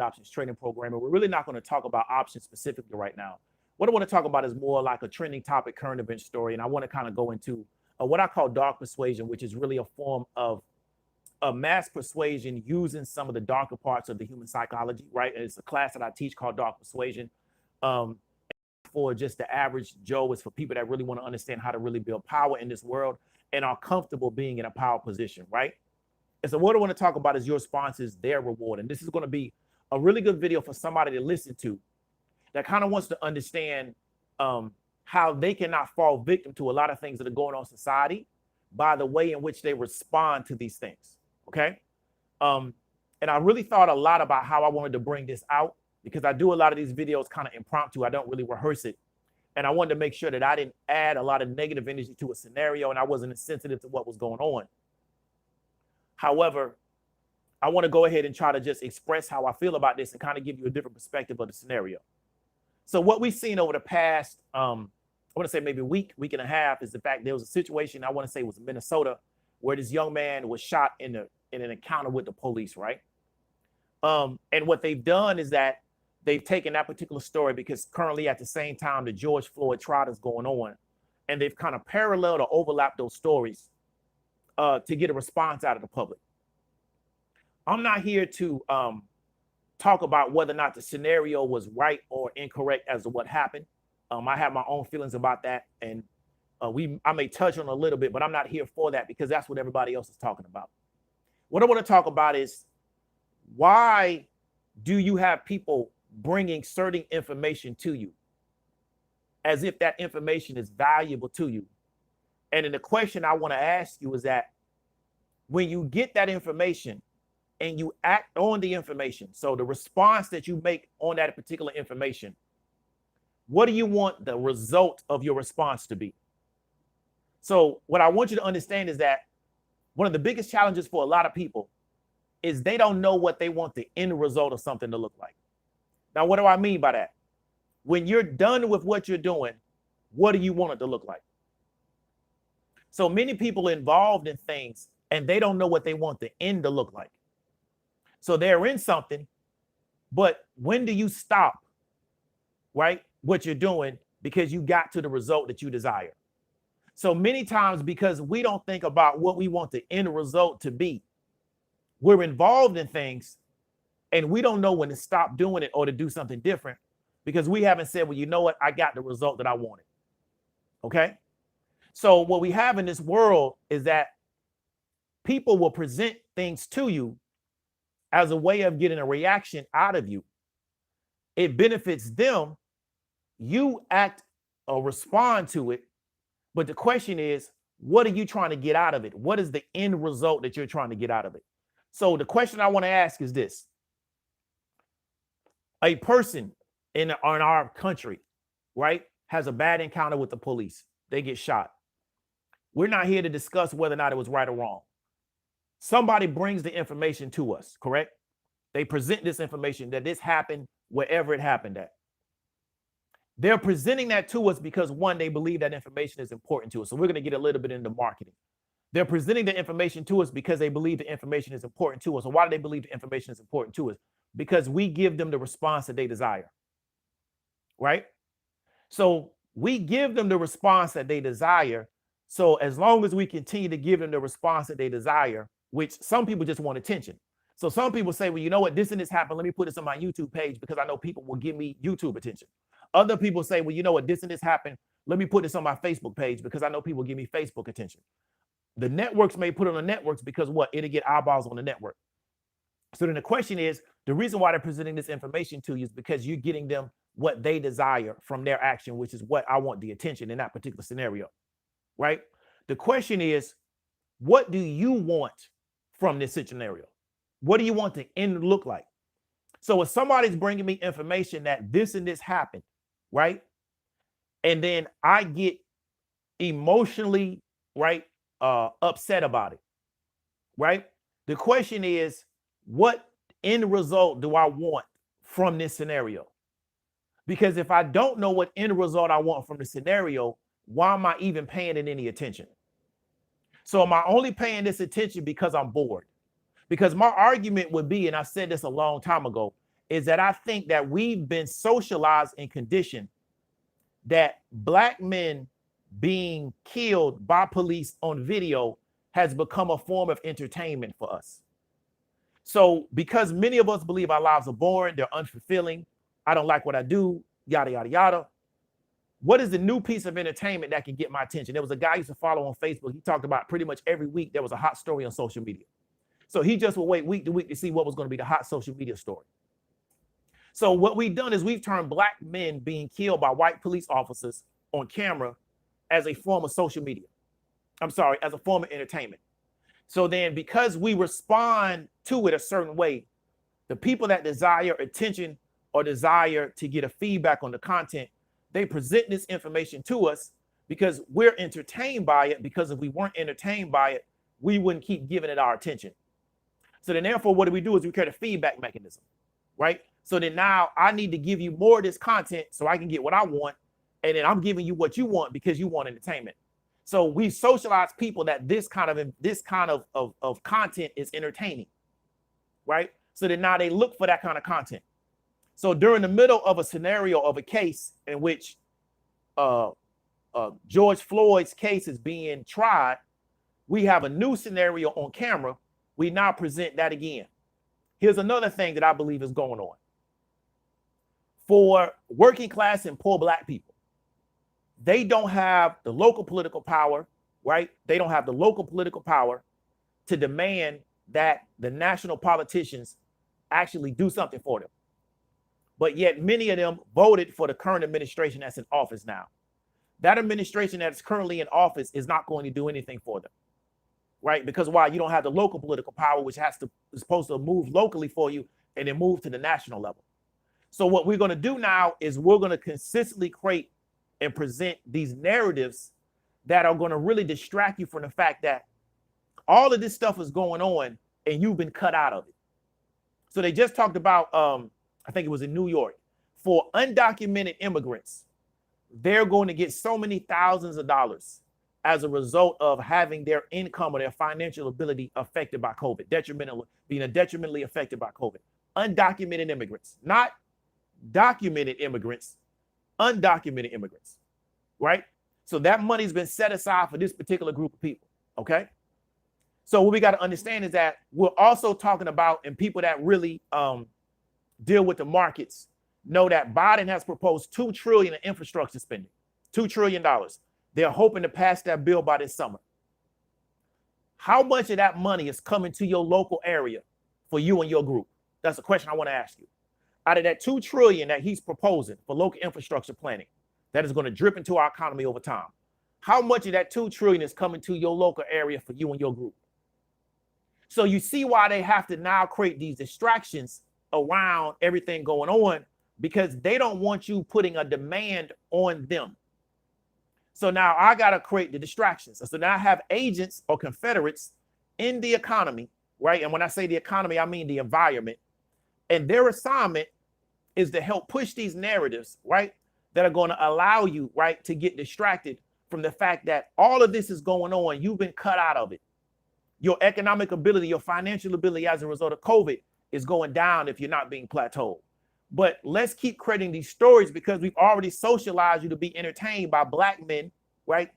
options trading program. And we're really not going to talk about options specifically right now. What I want to talk about is more like a trending topic, current event story. And I want to kind of go into what I call dark persuasion, which is really a form of mass persuasion using some of the darker parts of the human psychology, right? It's a class that I teach called Dark Persuasion. For just the average Joe, is for people that really want to understand how to really build power in this world and are comfortable being in a power position, right? And so what I want to talk about is your response is their reward. And this is going to be a really good video for somebody to listen to that kind of wants to understand how they cannot fall victim to a lot of things that are going on in society by the way in which they respond to these things, okay? And I really thought a lot about how I wanted to bring this out, because I do a lot of these videos kind of impromptu. I don't really rehearse it. And I wanted to make sure that I didn't add a lot of negative energy to a scenario and I wasn't sensitive to what was going on. However, I want to go ahead and try to just express how I feel about this and kind of give you a different perspective of the scenario. So what we've seen over the past, I want to say maybe week and a half, is the fact there was a situation, I want to say it was in Minnesota, where this young man was shot in an encounter with the police, right? And what they've done is that they've taken that particular story, because currently at the same time the George Floyd trial is going on, and they've kind of paralleled or overlapped those stories to get a response out of the public. I'm not here to talk about whether or not the scenario was right or incorrect as to what happened. I have my own feelings about that, and I may touch on a little bit, but I'm not here for that, because that's what everybody else is talking about. What I want to talk about is, why do you have people bringing certain information to you as if that information is valuable to you? And then the question I want to ask you is that when you get that information and you act on the information, so the response that you make on that particular information, what do you want the result of your response to be? So what I want you to understand is that one of the biggest challenges for a lot of people is they don't know what they want the end result of something to look like. Now, what do I mean by that? When you're done with what you're doing, what do you want it to look like? So many people are involved in things and they don't know what they want the end to look like. So they're in something, but when do you stop, right, what you're doing, because you got to the result that you desire? So many times, because we don't think about what we want the end result to be, we're involved in things and we don't know when to stop doing it or to do something different, because we haven't said, well, you know what, I got the result that I wanted. Okay. So what we have in this world is that people will present things to you as a way of getting a reaction out of you. It benefits them. You act or respond to it. But the question is, what are you trying to get out of it? What is the end result that you're trying to get out of it? So the question I want to ask is this. A person in our country, right, has a bad encounter with the police. They get shot. We're not here to discuss whether or not it was right or wrong. Somebody brings the information to us, correct? They present this information that this happened wherever it happened at. They're presenting that to us because, one, they believe that information is important to us. So we're going to get a little bit into marketing. They're presenting the information to us because they believe the information is important to us. So why do they believe the information is important to us? Because we give them the response that they desire, right? So we give them the response that they desire. So as long as we continue to give them the response that they desire, which some people just want attention. So some people say, well, you know what, this and this happened. Let me put this on my YouTube page because I know people will give me YouTube attention. Other people say, well, you know what, this and this happened. Let me put this on my Facebook page because I know people give me Facebook attention. The networks may put it on the networks because what? It'll get eyeballs on the network. So then the question is, the reason why they're presenting this information to you is because you're getting them what they desire from their action, which is what I want the attention in that particular scenario, right? The question is, what do you want from this scenario? What do you want the end to look like? So if somebody's bringing me information that this and this happened, right? And then I get emotionally, right, upset about it, right? The question is, what end result do I want from this scenario? Because if I don't know what end result I want from the scenario, why am I even paying it any attention? So am I only paying this attention because I'm bored? Because my argument would be, and I said this a long time ago, is that I think that we've been socialized and conditioned that black men being killed by police on video has become a form of entertainment for us. So because many of us believe our lives are boring, they're unfulfilling, I don't like what I do, yada, yada, yada. What is the new piece of entertainment that can get my attention? There was a guy I used to follow on Facebook. He talked about pretty much every week there was a hot story on social media. So he just would wait week to week to see what was going to be the hot social media story. So what we've done is we've turned black men being killed by white police officers on camera as a form of social media. I'm sorry, as a form of entertainment. So then because we respond to it a certain way, the people that desire attention or desire to get a feedback on the content, they present this information to us because we're entertained by it, because if we weren't entertained by it, we wouldn't keep giving it our attention. So then therefore, what do? Is we create a feedback mechanism, right? So then now I need to give you more of this content so I can get what I want. And then I'm giving you what you want because you want entertainment. So we socialize people that this kind of content is entertaining, right? So then now they look for that kind of content. So during the middle of a scenario of a case in which George Floyd's case is being tried, we have a new scenario on camera. We now present that again. Here's another thing that I believe is going on. For working class and poor black people, they don't have the local political power, right? They don't have the local political power to demand that the national politicians actually do something for them. But yet many of them voted for the current administration that's in office now. That administration that's currently in office is not going to do anything for them, right? Because why? You don't have the local political power, which is supposed to move locally for you and then move to the national level. So what we're going to do now is we're going to consistently create and present these narratives that are going to really distract you from the fact that all of this stuff is going on and you've been cut out of it. So they just talked about, I think it was in New York, for undocumented immigrants, they're going to get so many thousands of dollars as a result of having their income or their financial ability affected by COVID, being detrimentally affected by COVID. Undocumented immigrants, not documented immigrants, undocumented immigrants, right? So that money's been set aside for this particular group of people, okay? So what we got to understand is that we're also talking about, and people that really deal with the markets know that Biden has proposed $2 trillion in infrastructure spending, $2 trillion. They're hoping to pass that bill by this summer. How much of that money is coming to your local area for you and your group? That's a question I want to ask you. Out of that $2 trillion that he's proposing for local infrastructure planning, that is going to drip into our economy over time, how much of that $2 trillion is coming to your local area for you and your group? So you see why they have to now create these distractions around everything going on, because they don't want you putting a demand on them. So now I got to create the distractions. So now I have agents or confederates in the economy, right? And when I say the economy, I mean the environment. And their assignment is to help push these narratives, right, that are going to allow you, right, to get distracted from the fact that all of this is going on. You've been cut out of it. Your economic ability, your financial ability as a result of COVID is going down if you're not being plateaued. But let's keep creating these stories because we've already socialized you to be entertained by black men, right,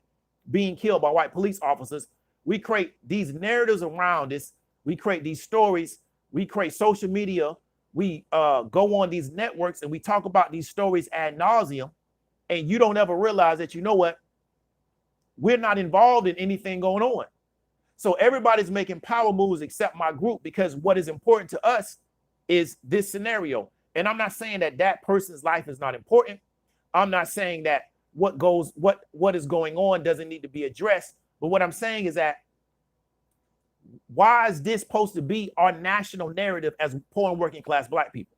being killed by white police officers. We create these narratives around this. We create these stories. We create social media. We go on these networks and we talk about these stories ad nauseum, and you don't ever realize that, you know what, we're not involved in anything going on. So everybody's making power moves except my group, because what is important to us is this scenario. And I'm not saying that that person's life is not important. I'm not saying that what is going on doesn't need to be addressed. But what I'm saying is that why is this supposed to be our national narrative as poor and working class black people?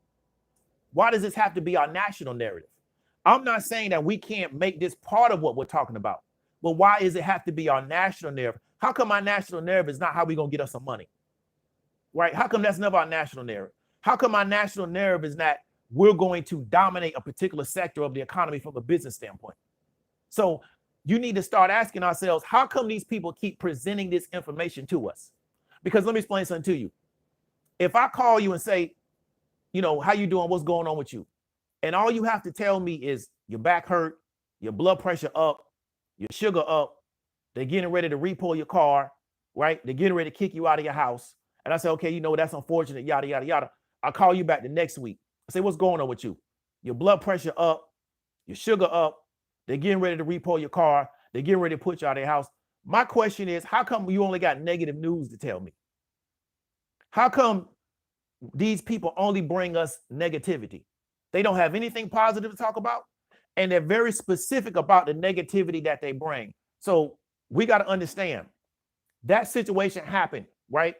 Why does this have to be our national narrative? I'm not saying that we can't make this part of what we're talking about, but why does it have to be our national narrative? How come our national narrative is not how we're going to get us some money, right? How come that's never our national narrative? How come our national narrative is that we're going to dominate a particular sector of the economy from a business standpoint? So you need to start asking ourselves, how come these people keep presenting this information to us? Because let me explain something to you. If I call you and say, you know, how you doing? What's going on with you? And all you have to tell me is your back hurt, your blood pressure up, your sugar up. They're getting ready to repo your car, right? They're getting ready to kick you out of your house. And I say, okay, you know, that's unfortunate, yada, yada, yada. I'll call you back the next week. I say, what's going on with you? Your blood pressure up, your sugar up. They're getting ready to repo your car. They're getting ready to put you out of your house. My question is, how come you only got negative news to tell me? How come these people only bring us negativity? They don't have anything positive to talk about, and they're very specific about the negativity that they bring. So we got to understand that situation happened, right?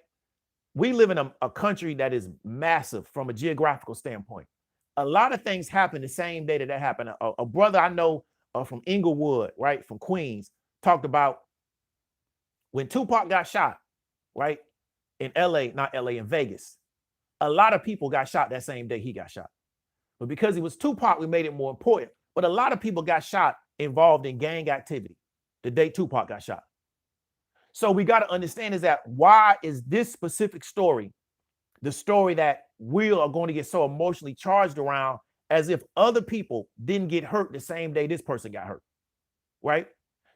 We live in a country that is massive from a geographical standpoint. A lot of things happen the same day that happened. A brother I know from Inglewood, right, from Queens, talked about when Tupac got shot, right, in LA, not LA, in Vegas. A lot of people got shot that same day he got shot. But because it was Tupac, we made it more important. But a lot of people got shot involved in gang activity the day Tupac got shot. So we got to understand is that why is this specific story the story that we are going to get so emotionally charged around, as if other people didn't get hurt the same day this person got hurt, right?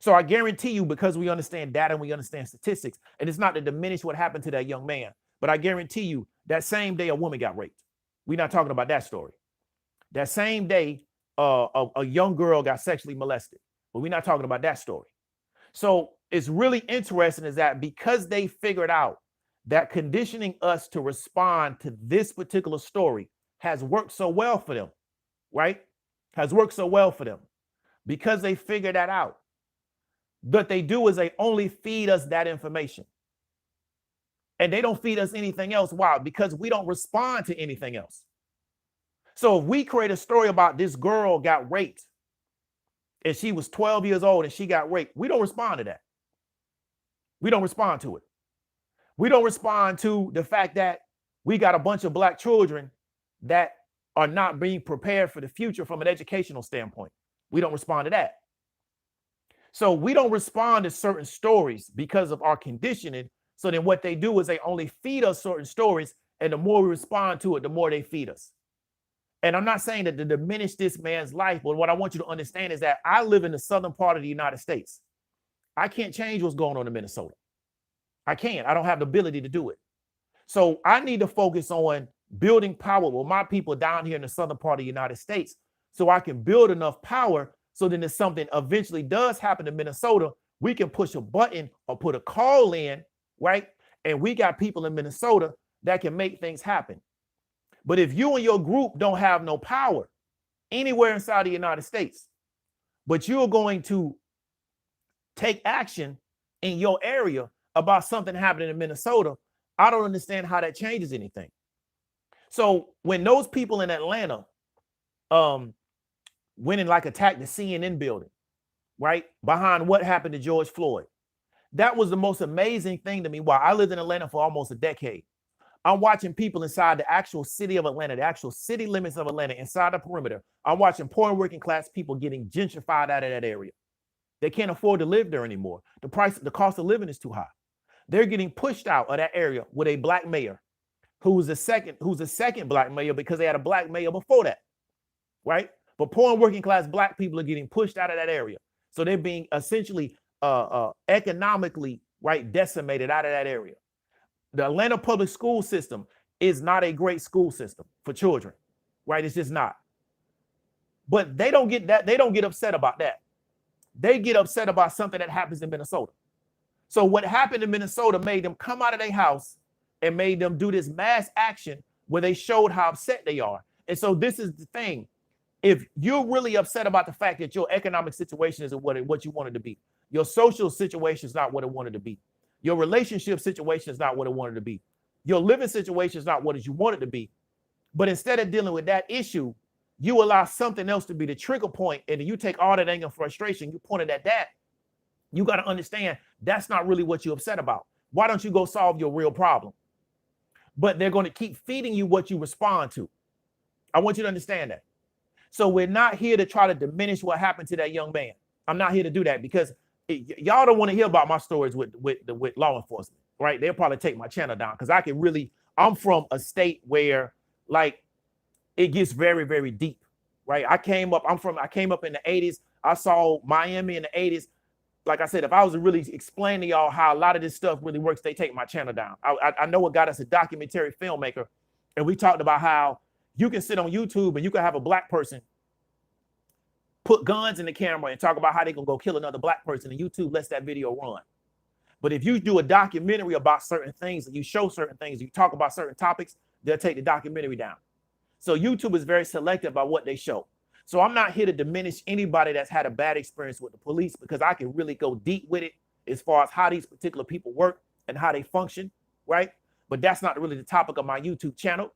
So I guarantee you, because we understand data and we understand statistics, and it's not to diminish what happened to that young man, but I guarantee you that same day a woman got raped. We're not talking about that story. That same day a young girl got sexually molested, but we're not talking about that story. So it's really interesting is that because they figured out that conditioning us to respond to this particular story has worked so well for them, right? Has worked so well for them. Because they figured that out, what they do is they only feed us that information. And they don't feed us anything else. Why? Because we don't respond to anything else. So if we create a story about this girl got raped and she was 12 years old and she got raped, we don't respond to that. We don't respond to it. We don't respond to the fact that we got a bunch of Black children that are not being prepared for the future from an educational standpoint. We don't respond to that. So we don't respond to certain stories because of our conditioning. So then what they do is they only feed us certain stories, and the more we respond to it, the more they feed us. And I'm not saying that to diminish this man's life, but what I want you to understand is that I live in the southern part of the United States. I can't change what's going on in Minnesota. I can't. I don't have the ability to do it. So I need to focus on building power with my people down here in the southern part of the United States, so I can build enough power so then if something eventually does happen in Minnesota, we can push a button or put a call in, right? And we got people in Minnesota that can make things happen. But if you and your group don't have no power anywhere inside the United States, but you're going to take action in your area about something happening in Minnesota, I don't understand how that changes anything. So when those people in Atlanta went and like attacked the CNN building, right, behind what happened to George Floyd, that was the most amazing thing to me. While I lived in Atlanta for almost a decade, I'm watching people inside the actual city of Atlanta, the actual city limits of Atlanta, inside the perimeter. I'm watching poor and working class people getting gentrified out of that area. They can't afford to live there anymore. The cost of living is too high. They're getting pushed out of that area with a Black mayor who's the second Black mayor, because they had a Black mayor before that, right? But poor and working class Black people are getting pushed out of that area. So they're being essentially economically, right, decimated out of that area. The Atlanta public school system is not a great school system for children, right? It's just not. But they don't get that. They don't get upset about that. They get upset about something that happens in Minnesota. So what happened in Minnesota made them come out of their house and made them do this mass action where they showed how upset they are. And so this is the thing. If you're really upset about the fact that your economic situation isn't what you wanted to be, your social situation is not what it wanted to be, your relationship situation is not what it wanted to be, your living situation is not what you want it to be, but instead of dealing with that issue, you allow something else to be the trigger point, and you take all that anger and frustration, you point it at that. You got to understand that's not really what you're upset about. Why don't you go solve your real problem? But they're going to keep feeding you what you respond to. I want you to understand that. So we're not here to try to diminish what happened to that young man. I'm not here to do that, because y'all don't want to hear about my stories with law enforcement, right? They'll probably take my channel down, because I'm from a state where, like, it gets very, very deep, right? I came up in the 80s. I saw Miami in the 80s. Like I said, if I was to really explain to y'all how a lot of this stuff really works, they take my channel down. I know what got us a documentary filmmaker, and we talked about how you can sit on YouTube and you can have a black person put guns in the camera and talk about how they can go kill another black person, and YouTube lets that video run. But if you do a documentary about certain things and you show certain things, you talk about certain topics, they'll take the documentary down. So YouTube is very selective about what they show. So I'm not here to diminish anybody that's had a bad experience with the police, because I can really go deep with it as far as how these particular people work and how they function, right? But that's not really the topic of my YouTube channel.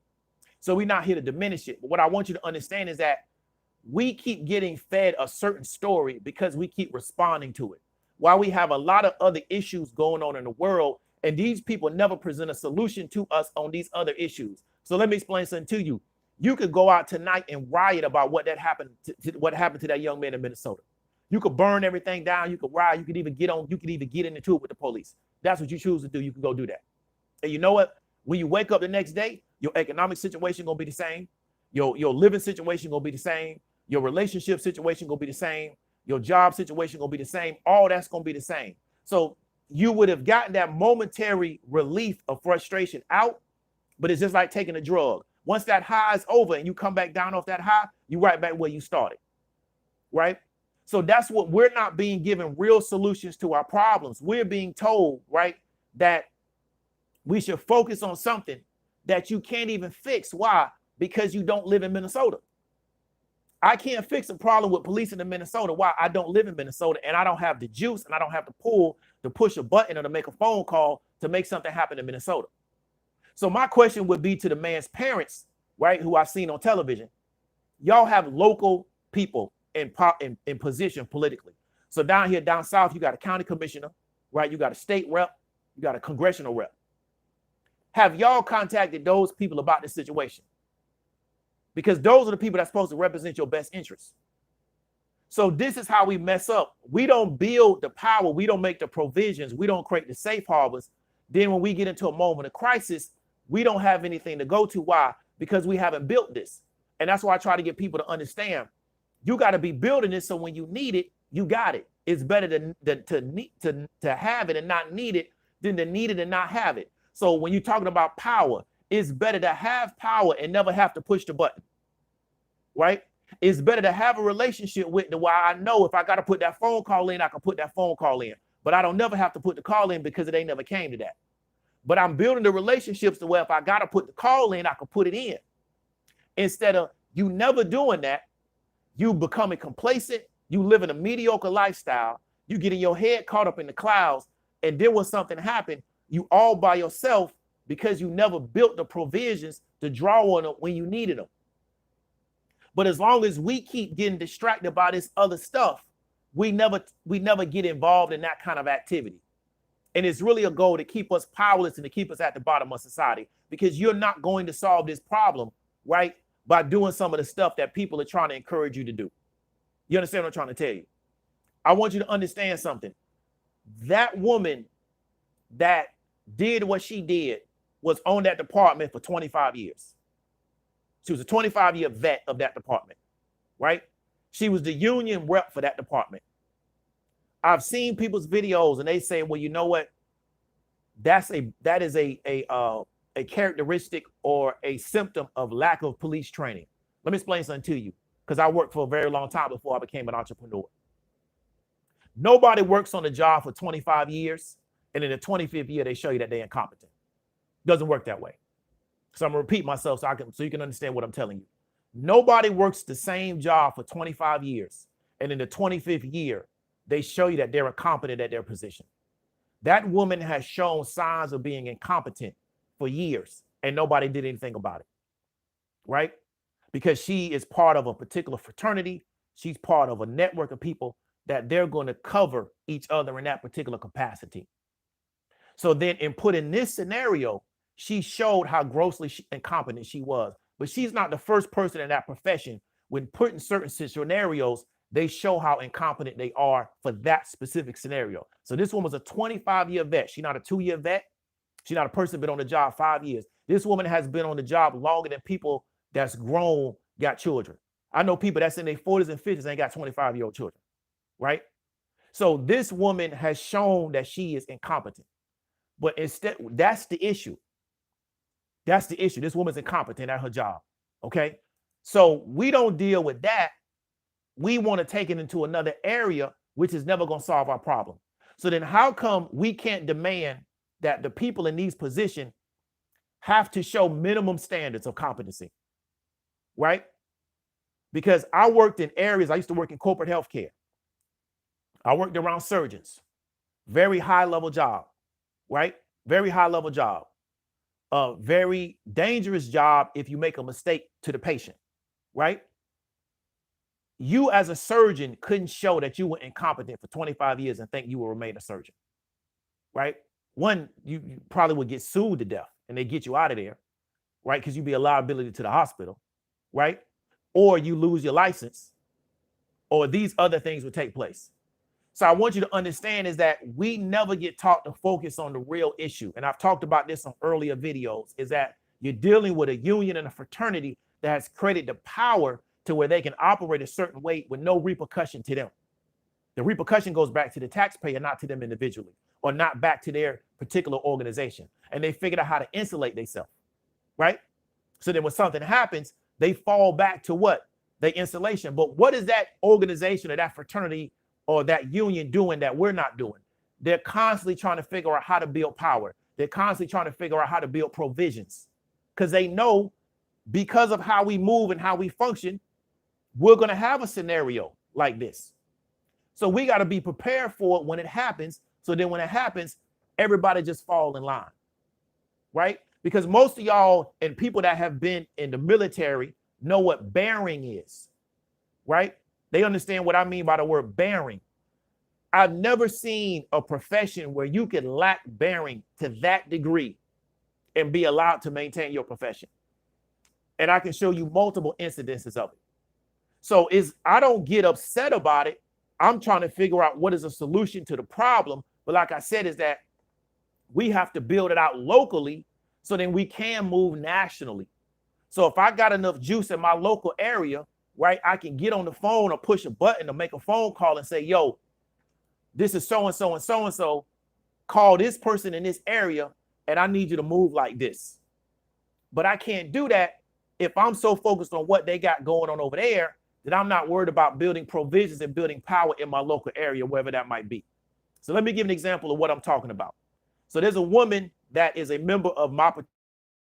So we're not here to diminish it. But what I want you to understand is that we keep getting fed a certain story because we keep responding to it. While we have a lot of other issues going on in the world, and these people never present a solution to us on these other issues. So let me explain something to you. You could go out tonight and riot about what happened to that young man in Minnesota. You could burn everything down. You could riot. You could even get into it with the police. That's what you choose to do. You can go do that. And you know what? When you wake up the next day, your economic situation gonna be the same. Your living situation gonna be the same. Your relationship situation gonna be the same. Your job situation gonna be the same. All that's gonna be the same. So you would have gotten that momentary relief of frustration out, but it's just like taking a drug. Once that high is over and you come back down off that high, you right back where you started, right? So that's what we're not being given real solutions to our problems. We're being told, right, that we should focus on something that you can't even fix. Why? Because you don't live in Minnesota. I can't fix a problem with policing in Minnesota. Why? I don't live in Minnesota, and I don't have the juice, and I don't have the pull to push a button or to make a phone call to make something happen in Minnesota. So my question would be to the man's parents, right, who I've seen on television. Y'all have local people in position politically. So down south, you got a county commissioner, right? You got a state rep, you got a congressional rep. Have y'all contacted those people about this situation? Because those are the people that's supposed to represent your best interests. So this is how we mess up. We don't build the power. We don't make the provisions. We don't create the safe harbors. Then when we get into a moment of crisis, we don't have anything to go to. Why? Because we haven't built this. And that's why I try to get people to understand, you got to be building this so when you need it, you got it. It's better to have it and not need it than to need it and not have it. So when you're talking about power, it's better to have power and never have to push the button, right? It's better to have a relationship with the why I know if I got to put that phone call in, I can put that phone call in. But I don't never have to put the call in because it ain't never came to that. But I'm building the relationships to where if I got to put the call in, I can put it in. Instead of you never doing that, you becoming complacent, you living a mediocre lifestyle, you getting your head caught up in the clouds, and then when something happened, you all by yourself because you never built the provisions to draw on them when you needed them. But as long as we keep getting distracted by this other stuff, we never get involved in that kind of activity. And it's really a goal to keep us powerless and to keep us at the bottom of society, because you're not going to solve this problem, right, by doing some of the stuff that people are trying to encourage you to do. You understand what I'm trying to tell you? I want you to understand something. That woman that did what she did was on that department for 25 years. She was a 25-year vet of that department, right? She was the union rep for that department. I've seen people's videos and they say, well, you know what? That is a characteristic or a symptom of lack of police training. Let me explain something to you, because I worked for a very long time before I became an entrepreneur. Nobody works on the job for 25 years, and in the 25th year, they show you that they're incompetent. Doesn't work that way. So I'm gonna repeat myself so you can understand what I'm telling you. Nobody works the same job for 25 years, and in the 25th year, they show you that they're incompetent at their position. That woman has shown signs of being incompetent for years, and nobody did anything about it, right? Because she is part of a particular fraternity. She's part of a network of people that they're going to cover each other in that particular capacity. So then in putting this scenario, she showed how grossly incompetent she was. But she's not the first person in that profession. When put in certain scenarios, they show how incompetent they are for that specific scenario. So this woman was a 25-year vet. She's not a 2-year vet. She's not a person been on the job 5 years. This woman has been on the job longer than people that's grown got children. I know people that's in their 40s and 50s ain't got 25-year-old children, right? So this woman has shown that she is incompetent. But instead, that's the issue. That's the issue. This woman's incompetent at her job. Okay. So we don't deal with that. We want to take it into another area, which is never going to solve our problem. So then how come we can't demand that the people in these positions have to show minimum standards of competency? Right? Because I worked in areas, I used to work in corporate healthcare. I worked around surgeons. Very high level job, right? Very high level job. A very dangerous job if you make a mistake to the patient, right? You as a surgeon couldn't show that you were incompetent for 25 years and think you will remain a surgeon, right? One, you probably would get sued to death and they get you out of there, right? Because you'd be a liability to the hospital, right? Or you lose your license, or these other things would take place. So I want you to understand is that we never get taught to focus on the real issue. And I've talked about this on earlier videos, is that you're dealing with a union and a fraternity that has created the power to where they can operate a certain way with no repercussion to them. The repercussion goes back to the taxpayer, not to them individually, or not back to their particular organization. And they figured out how to insulate themselves, right? So then when something happens, they fall back to what? Their insulation. But what is that organization or that fraternity or that union doing that we're not doing? They're constantly trying to figure out how to build power. They're constantly trying to figure out how to build provisions, because they know because of how we move and how we function, we're going to have a scenario like this. So we got to be prepared for it when it happens. So then when it happens, everybody just fall in line, right? Because most of y'all and people that have been in the military know what bearing is, right? They understand what I mean by the word bearing. I've never seen a profession where you can lack bearing to that degree and be allowed to maintain your profession. And I can show you multiple incidences of it. So I don't get upset about it. I'm trying to figure out what is a solution to the problem. But like I said, is that we have to build it out locally so then we can move nationally. So if I got enough juice in my local area, right, I can get on the phone or push a button or make a phone call and say, yo, this is so-and-so and so-and-so. Call this person in this area and I need you to move like this. But I can't do that if I'm so focused on what they got going on over there that I'm not worried about building provisions and building power in my local area, wherever that might be. So let me give an example of what I'm talking about. So there's a woman that is a member of my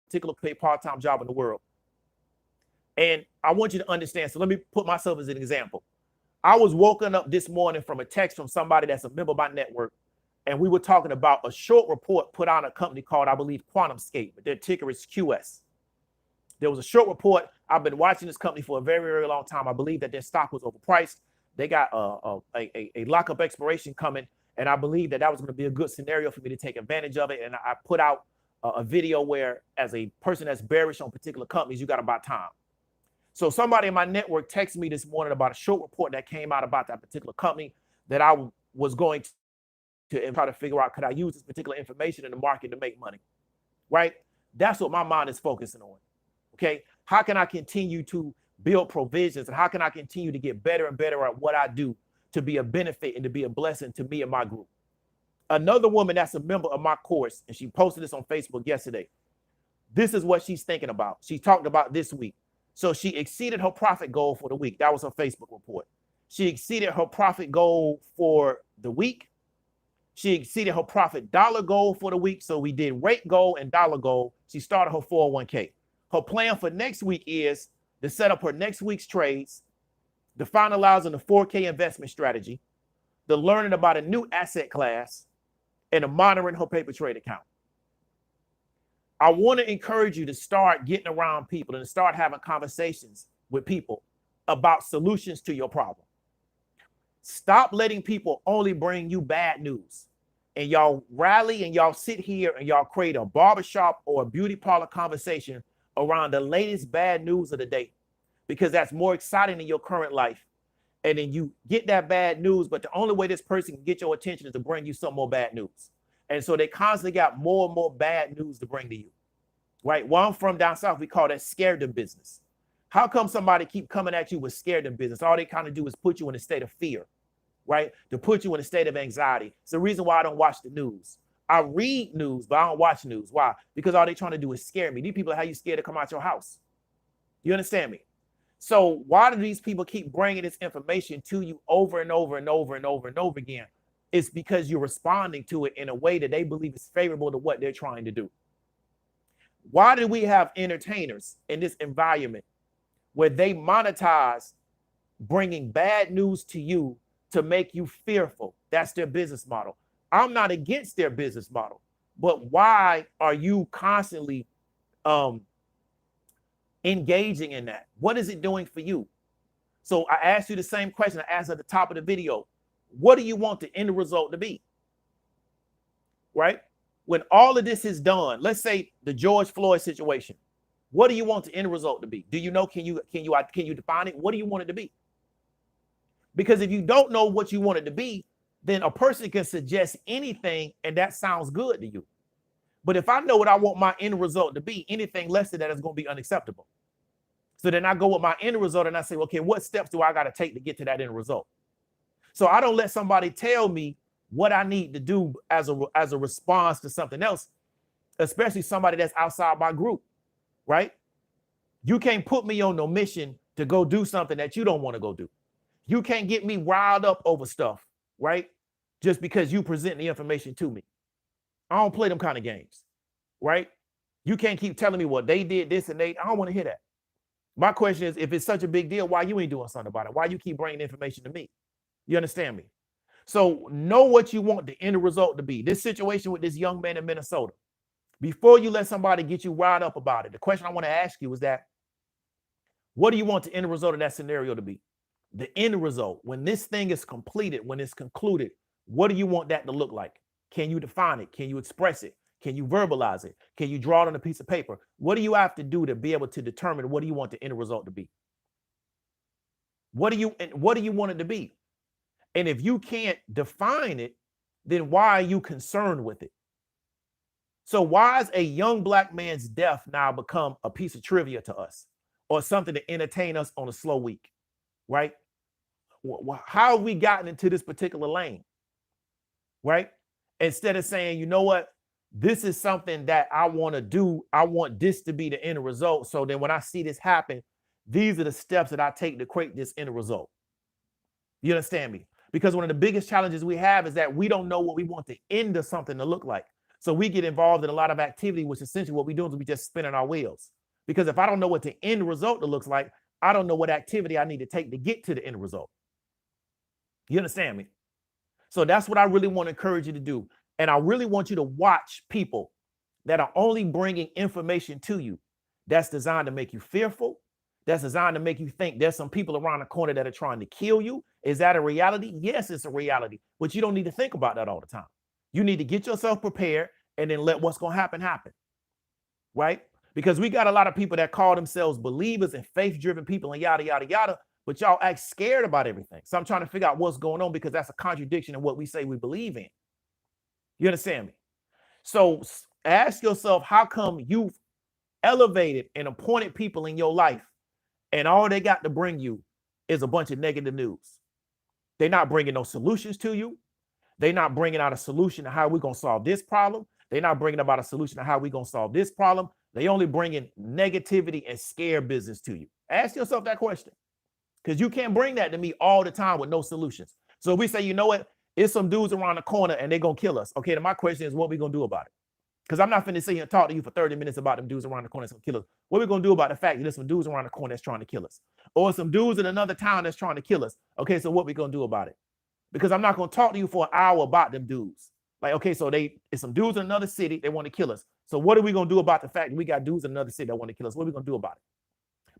particular paid part-time job in the world. And I want you to understand. So let me put myself as an example. I was woken up this morning from a text from somebody that's a member of my network. And we were talking about a short report put on a company called, I believe, QuantumScape. Their ticker is QS. There was a short report. I've been watching this company for a very, very long time. I believe that their stock was overpriced. They got a lockup expiration coming. And I believe that was going to be a good scenario for me to take advantage of it. And I put out a video where, as a person that's bearish on particular companies, you got to buy time. So somebody in my network texted me this morning about a short report that came out about that particular company that I was going to try to figure out, could I use this particular information in the market to make money, right? That's what my mind is focusing on, okay? How can I continue to build provisions, and how can I continue to get better and better at what I do to be a benefit and to be a blessing to me and my group? Another woman that's a member of my course, and she posted this on Facebook yesterday. This is what she's thinking about. She talked about this week. So she exceeded her profit goal for the week. That was her Facebook report. She exceeded her profit goal for the week. She exceeded her profit dollar goal for the week. So we did rate goal and dollar goal. She started her 401k. Her plan for next week is to set up her next week's trades, the finalizing the 4K investment strategy, the learning about a new asset class, and the monitoring her paper trade account. I want to encourage you to start getting around people and to start having conversations with people about solutions to your problem. Stop letting people only bring you bad news. And y'all rally and y'all sit here and y'all create a barbershop or a beauty parlor conversation around the latest bad news of the day, because that's more exciting than your current life. And then you get that bad news, but the only way this person can get your attention is to bring you some more bad news. And so they constantly got more and more bad news to bring to you, right? Where I'm from down south, we call that scared them business. How come somebody keep coming at you with scared in business? All they kind of do is put you in a state of fear, right? To put you in a state of anxiety. It's the reason why I don't watch the news. I read news, but I don't watch news. Why? Because all they trying to do is scare me. These people are how you scared to come out your house. You understand me? So why do these people keep bringing this information to you over and over and over and over and over again? It's because you're responding to it in a way that they believe is favorable to what they're trying to do. Why do we have entertainers in this environment where they monetize bringing bad news to you to make you fearful? That's their business model. I'm not against their business model, but why are you constantly engaging in that? What is it doing for you? So I asked you the same question I asked at the top of the video. What do you want the end result to be? Right? When all of this is done, let's say the George Floyd situation, what do you want the end result to be? Do you know? Can you define it? What do you want it to be? Because if you don't know what you want it to be, then a person can suggest anything and that sounds good to you. But if I know what I want my end result to be, anything less than that is going to be unacceptable. So then I go with my end result and I say, okay, what steps do I got to take to get to that end result? So I don't let somebody tell me what I need to do as a response to something else, especially somebody that's outside my group, right? You can't put me on no mission to go do something that you don't want to go do. You can't get me riled up over stuff, right? Just because you present the information to me. I don't play them kind of games, right? You can't keep telling me what they did, this and they. I don't want to hear that. My question is, if it's such a big deal, why you ain't doing something about it? Why you keep bringing information to me? You understand me? So know what you want the end result to be. This situation with this young man in Minnesota, before you let somebody get you riled up about it, the question I want to ask you is that, what do you want the end result of that scenario to be? The end result, when this thing is completed, when it's concluded, what do you want that to look like? Can you define it? Can you express it? Can you verbalize it? Can you draw it on a piece of paper? What do you have to do to be able to determine what do you want the end result to be? What do you want it to be? And if you can't define it, then why are you concerned with it? So why is a young black man's death now become a piece of trivia to us or something to entertain us on a slow week, right? How have we gotten into this particular lane, right? Instead of saying, you know what, this is something that I want to do. I want this to be the end result. So then when I see this happen, these are the steps that I take to create this end result. You understand me? Because one of the biggest challenges we have is that we don't know what we want the end of something to look like. So we get involved in a lot of activity, which essentially what we do is we just spinning our wheels. Because if I don't know what the end result looks like, I don't know what activity I need to take to get to the end result. You understand me? So that's what I really want to encourage you to do. And I really want you to watch people that are only bringing information to you that's designed to make you fearful, that's designed to make you think there's some people around the corner that are trying to kill you. Is that a reality? Yes, it's a reality, but you don't need to think about that all the time. You need to get yourself prepared and then let what's going to happen, right? Because we got a lot of people that call themselves believers and faith-driven people and yada, yada, yada, but y'all act scared about everything. So I'm trying to figure out what's going on because that's a contradiction in what we say we believe in. You understand me? So ask yourself, how come you've elevated and appointed people in your life and all they got to bring you is a bunch of negative news? They're not bringing no solutions to you. They're not bringing out a solution to how we're going to solve this problem. They're not bringing about a solution to how we're going to solve this problem. They only bringing negativity and scare business to you. Ask yourself that question, because you can't bring that to me all the time with no solutions. So we say, you know what? It's some dudes around the corner and they're going to kill us. Okay, then my question is, what are we going to do about it? Because I'm not finna sit here and talk to you for 30 minutes about them dudes around the corner that's going to kill us. What are we going to do about the fact that there's some dudes around the corner that's trying to kill us? Or some dudes in another town that's trying to kill us. Okay, so what are we going to do about it? Because I'm not going to talk to you for an hour about them dudes. Like, okay, so it's some dudes in another city, they want to kill us. So what are we going to do about the fact that we got dudes in another city that want to kill us? What are we going to do about it?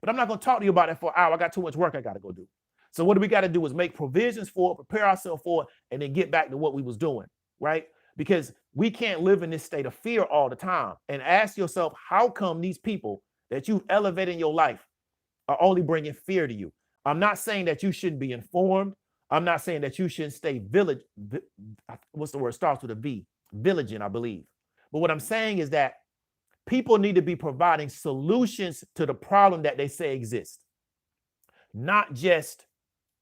But I'm not going to talk to you about it for an hour. I got too much work I got to go do. So what do we got to do is make provisions for it, prepare ourselves for it, and then get back to what we was doing, right? Because we can't live in this state of fear all the time. And ask yourself, how come these people that you've elevated in your life are only bringing fear to you? I'm not saying that you shouldn't be informed. I'm not saying that you shouldn't stay what's the word? Starts with a V, vigilant, I believe. But what I'm saying is that People need to be providing solutions to the problem that they say exists. Not just,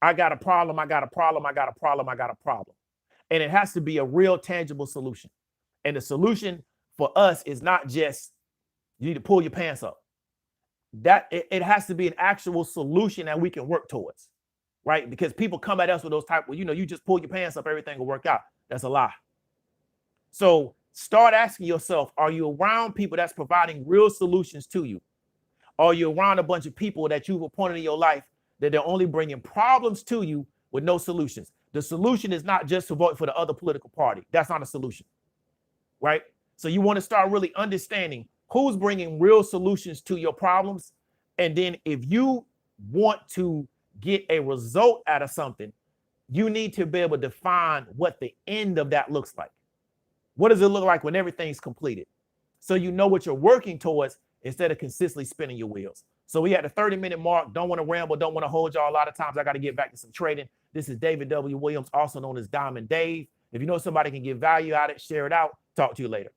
I got a problem, I got a problem, I got a problem, I got a problem. And it has to be a real tangible solution. And the solution for us is not just, you need to pull your pants up. It has to be an actual solution that we can work towards, right? Because people come at us with those type, well, you just pull your pants up, everything will work out. That's a lie. So start asking yourself, are you around people that's providing real solutions to you? Are you around a bunch of people that you've appointed in your life that they're only bringing problems to you with no solutions? The solution is not just to vote for the other political party. That's not a solution, right? So you want to start really understanding who's bringing real solutions to your problems. And then if you want to get a result out of something, you need to be able to define what the end of that looks like. What does it look like when everything's completed? So you know what you're working towards instead of consistently spinning your wheels. So we at the 30-minute mark. Don't want to ramble. Don't want to hold y'all. A lot of times I got to get back to some trading. This is David W. Williams, also known as Diamond Dave. If you know somebody can get value out of it, share it out. Talk to you later.